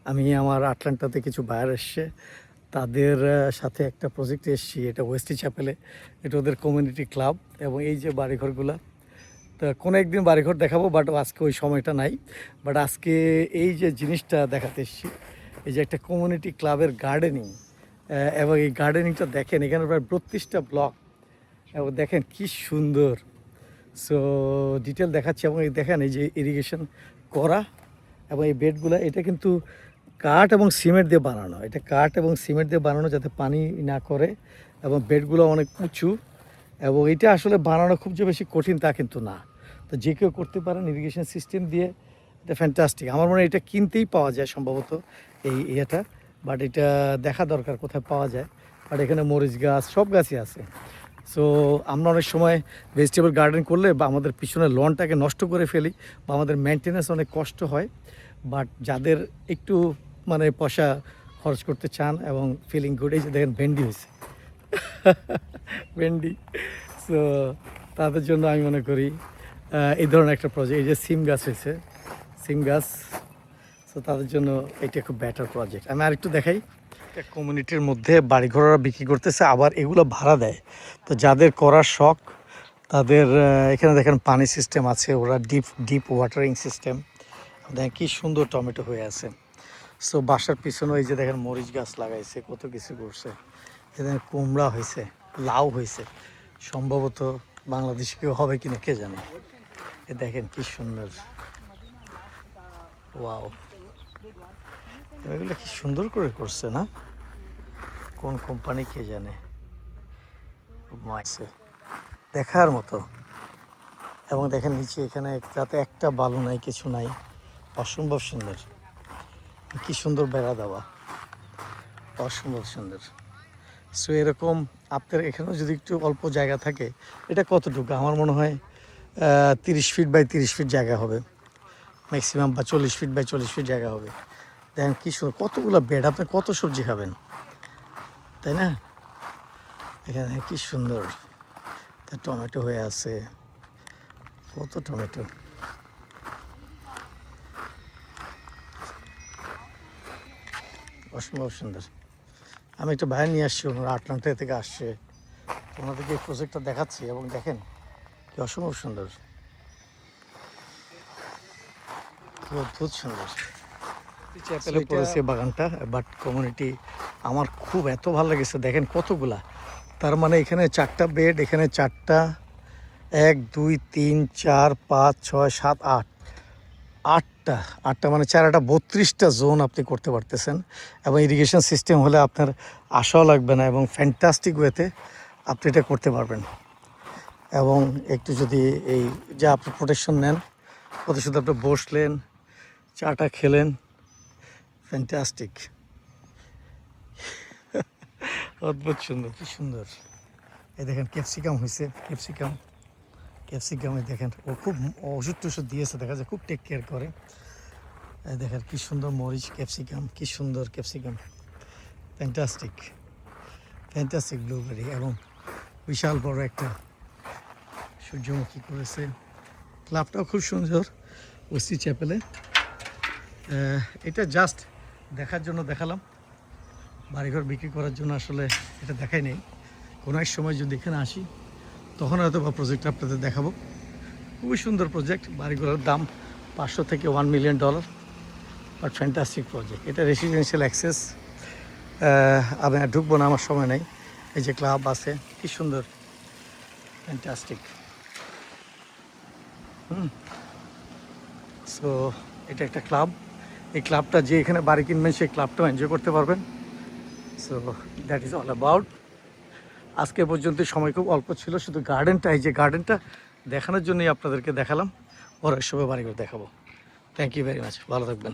আমি আমার আটলান্টাতে কিছু বায়ার এসছে, তাদের সাথে একটা প্রজেক্টে এসেছি। এটা ওয়েস্টি চ্যাপেলে, এটা ওদের কমিউনিটি ক্লাব। এবং এই যে বাড়িঘরগুলো, তা কোনো একদিন বাড়িঘর দেখাবো, বাট আজকে ওই সময়টা নাই। বাট আজকে এই যে জিনিসটা দেখাতে এসেছি, এই যে একটা কমিউনিটি ক্লাবের গার্ডেনিং, এবং এই গার্ডেনিংটা দেখেন, এখানে প্রায় 32টা ব্লক, এবং দেখেন কি সুন্দর। সো ডিটেল দেখাচ্ছি। এবং এই দেখেন এই যে ইরিগেশন করা, এবং এই বেডগুলো, এটা কিন্তু কাঠ এবং সিমেন্ট দিয়ে বানানো। এটা কাঠ এবং সিমেন্ট দিয়ে বানানো যাতে পানি না করে, এবং বেডগুলো অনেক উঁচু। এবং এটা আসলে বানানো খুব যে বেশি কঠিন তা কিন্তু না, তো যে কেউ করতে পারেন ইরিগেশন সিস্টেম দিয়ে। এটা ফ্যান্টাস্টিক। আমার মনে হয় এটা কিনতেই পাওয়া যায় সম্ভবত এই ইয়েটা, বাট এটা দেখা দরকার কোথায় পাওয়া যায়। বাট এখানে মরিচ গাছ, সব গাছই আছে। সো আমরা অনেক সময় ভেজিটেবল গার্ডেন করলে বা আমাদের পিছনে লনটাকে নষ্ট করে ফেলি, বা আমাদের মেনটেন্যান্স অনেক কষ্ট হয়। বাট যাদের একটু মানে পয়সা খরচ করতে চান এবং ফিলিং গুড, এই যে দেখেন ভেন্ডি হয়েছে ভেন্ডি। সো তাদের জন্য আমি মনে করি এই ধরনের একটা প্রজেক্ট, এই যে সিম গাছ হয়েছে, সিম গাছ। সো তাদের জন্য এটা খুব বেটার প্রজেক্ট। আমি আরেকটু দেখাই। একটা কমিউনিটির মধ্যে বাড়িঘররা বিক্রি করতেছে, আবার এগুলো ভাড়া দেয়। তো যাদের করার শখ তাদের এখানে দেখেন পানি সিস্টেম আছে, ওরা ডিপ ওয়াটারিং সিস্টেম। দেখেন কি সুন্দর টমেটো হয়ে আছে। সো বাসার পিছনে এই যে দেখেন মরিচ গাছ লাগাইছে, কত কিছু করছে। এখানে কুমড়া হয়েছে, লাউ হয়েছে, সম্ভবত বাংলাদেশে কেউ হবে কিনা কে জানে। এ দেখেন কি সুন্দর, ওয়াও, এগুলো কি সুন্দর করে করছে না, কোন কোম্পানি কে জানে। দেখার মতো। এবং দেখেন নিচে এখানে যাতে একটা বালু নাই, কিছু নাই, অসম্ভব সুন্দর। কি সুন্দর বেড়া দেওয়া, অসম্ভব সুন্দর। সো এরকম আপনার এখানেও যদি একটু অল্প জায়গা থাকে, এটা কতটুকু আমার মনে হয় 30 ফিট বাই 30 ফিট জায়গা হবে ম্যাক্সিমাম, বা 40 ফিট বাই 40 ফিট জায়গা হবে। দেখেন কি সুন্দর, কতগুলো বেড, আপনি কত সবজি খাবেন, তাই না? এখানে কি সুন্দর টমেটো হয়ে আছে, কত টমেটো। অসম্ভব সুন্দর। আমি একটা ভাই নিয়ে আসছি, ওনারা আটলান্টা থেকে আসছে, ওনাদেরকে এই প্রজেক্টটা দেখাচ্ছি। এবং দেখেন কি অসম্ভব সুন্দর, কি অদ্ভুত সুন্দর। চ্যাপেলে পড়েছে বাগানটা, বাট কমিউনিটি আমার খুব এত ভালো লেগেছে। দেখেন কতগুলা, তার মানে এখানে 4টা বেড, এখানে 4টা, 1 2 3 4 5 6 7 8, 8টা মানে 4টা 32টা জোন আপনি করতে পারতেছেন। এবং ইরিগেশন সিস্টেম হলে আপনার আশাও লাগবে না, এবং ফ্যান্টাস্টিক ওয়েতে আপনি এটা করতে পারবেন। এবং একটু যদি এই যে আপনি প্রোটেকশন নেন, ওদের সাথে আপনি বসলেন, চাটা খেলেন, ফ্যান্টাস্টিক, অদ্ভুত সুন্দর, কি সুন্দর। এই দেখেন ক্যাপসিকাম হয়েছে, ক্যাপসিকামে দেখেন ও খুব ওষুধ টষুধ দিয়েছে, দেখা যায় খুব টেক কেয়ার করে। দেখেন কি সুন্দর মরিচ, ক্যাপসিকাম, কি সুন্দর ক্যাপসিকাম, ফ্যান্টাস্টিক ব্লুবেরি। এবং বিশাল বড় একটা সূর্যমুখী করেছে। ক্লাবটাও খুব সুন্দর ওয়েস্টি চ্যাপেলে। এটা জাস্ট দেখার জন্য দেখালাম, বাড়িঘর বিক্রি করার জন্য আসলে এটা দেখাই নেই। কোনো এক সময় যদি এখানে আসি তখন হয়তো বা প্রজেক্ট আপনাদের দেখাবো। খুবই সুন্দর প্রজেক্ট, বাড়িঘরের দাম $500 থেকে $1 মিলিয়ন, বাট ফ্যান্টাস্টিক প্রজেক্ট। এটা রেসিডেন্সিয়াল অ্যাক্সেস। আমি আর ঢুকবো না, আমার সময় নেই। এই যে ক্লাব আছে, কি সুন্দর, ফ্যান্টাস্টিক। সো এটা একটা ক্লাব। এই ক্লাবটা যে এখানে বাড়ি কিনবেন সেই ক্লাবটাও এনজয় করতে পারবেন। So that is all about. আজকে পর্যন্ত সময় খুব অল্প ছিল, শুধু গার্ডেনটা, এই যে গার্ডেনটা দেখানোর জন্যই আপনাদেরকে দেখালাম। পরের সময় বাড়িঘর দেখাবো। থ্যাংক ইউ ভেরি মাচ, ভালো থাকবেন।